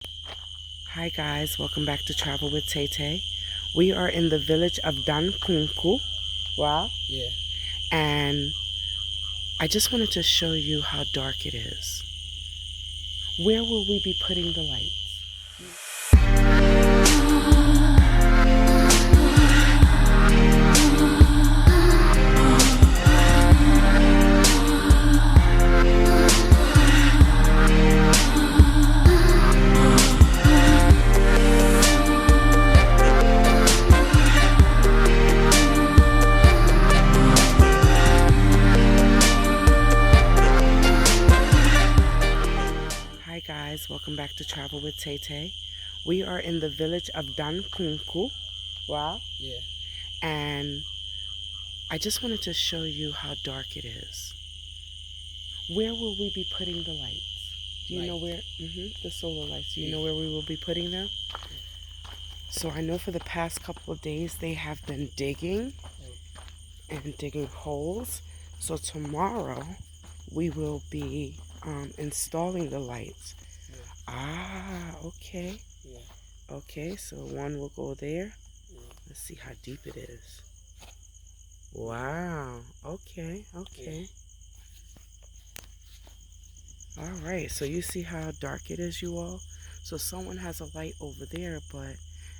Hi guys, welcome back to Travel with Tay. We are in the village of Dankunku. Wow. Yeah. And I just wanted to show you how dark it is. Where will we be putting the lights? Hi guys, welcome back to Travel with Tay. We are in the village of Dankunku. Wow. Yeah. And I just wanted to show you how dark it is. Where will we be putting the lights? Do you know where? The solar lights. Do you know where we will be putting them? So I know for the past couple of days they have been digging and digging holes. So tomorrow we will be installing the lights. Yeah. Ah, okay. Yeah. Okay, so one will go there. Yeah. Let's see how deep it is. Wow. Okay. Yeah. All right, so you see how dark it is, you all? So someone has a light over there,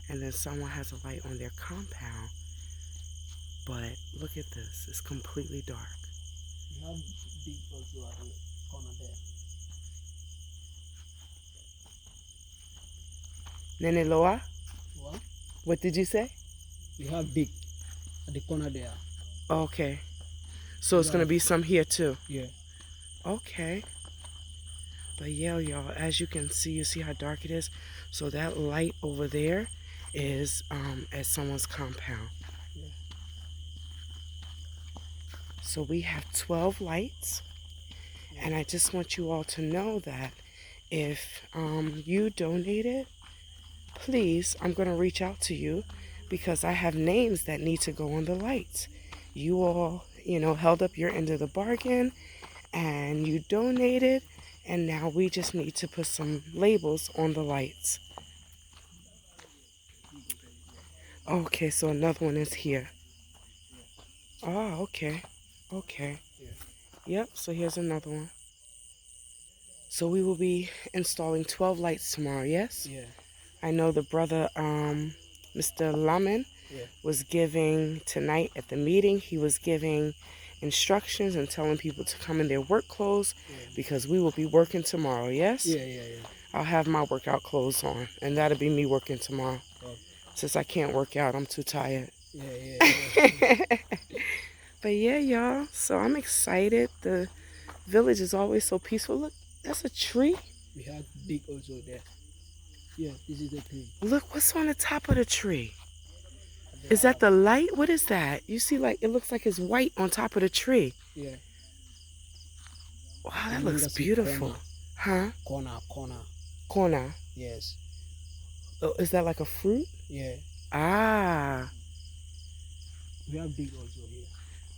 and then someone has a light on their compound. But look at this, it's completely dark. You have big also at the corner there. Nene Loa? What? What did you say? We have big at the corner there. Okay. So it's going to be some here too? Yeah. Okay. But yeah, y'all, as you can see, you see how dark it is? So that light over there is at someone's compound. Yeah. So we have 12 lights. Yeah. And I just want you all to know that if you donated, please, I'm going to reach out to you because I have names that need to go on the lights. You all, held up your end of the bargain and you donated, and now we just need to put some labels on the lights. Okay, so another one is here. Oh, okay. Okay. Yep, so here's another one. So we will be installing 12 lights tomorrow, yes? Yeah. I know the brother, Mr. Lamin, was giving tonight at the meeting, he was giving instructions and telling people to come in their work clothes because we will be working tomorrow, yes? Yeah. I'll have my workout clothes on, and that'll be me working tomorrow. Since I can't work out, I'm too tired. Yeah. But yeah, y'all, so I'm excited. The village is always so peaceful. Look, that's a tree. We have big also there. Yeah, this is the tree. Look, what's on the top of the tree? Is that the light? What is that? You see, like, it looks like it's white on top of the tree. Yeah. Wow, that looks beautiful. Huh? Corner. Yes. Oh, is that like a fruit? Yeah. Ah. We have big also here.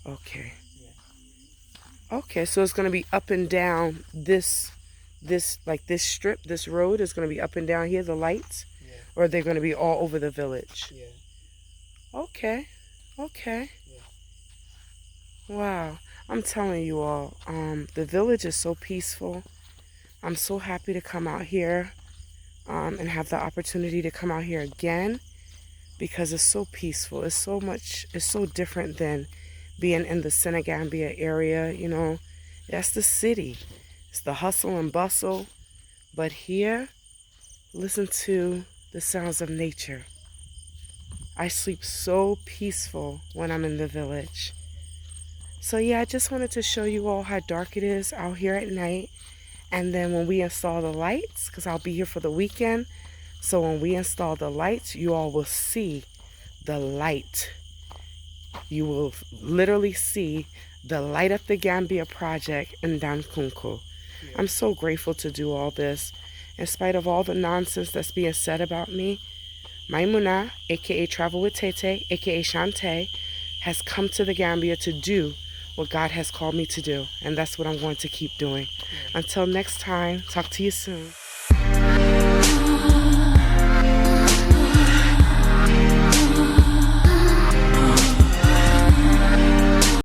Okay. Yeah. Okay, so it's going to be up and down this strip, this road is going to be up and down here, the lights? Yeah. Or they're going to be all over the village? Yeah. Okay. Yeah. Wow. I'm telling you all, the village is so peaceful. I'm so happy to come out here and have the opportunity to come out here again because it's so peaceful. It's so different than being in the Senegambia area, That's the city. It's the hustle and bustle. But here, listen to the sounds of nature. I sleep so peaceful when I'm in the village. So yeah, I just wanted to show you all how dark it is out here at night. And then when we install the lights, because I'll be here for the weekend, so when we install the lights, you all will see the light. You will literally see the Light Up the Gambia project in Dankunku. Yeah. I'm so grateful to do all this. In spite of all the nonsense that's being said about me, Maimuna, aka Travel with Tete, aka Shantae, has come to the Gambia to do what God has called me to do. And that's what I'm going to keep doing. Yeah. Until next time, talk to you soon.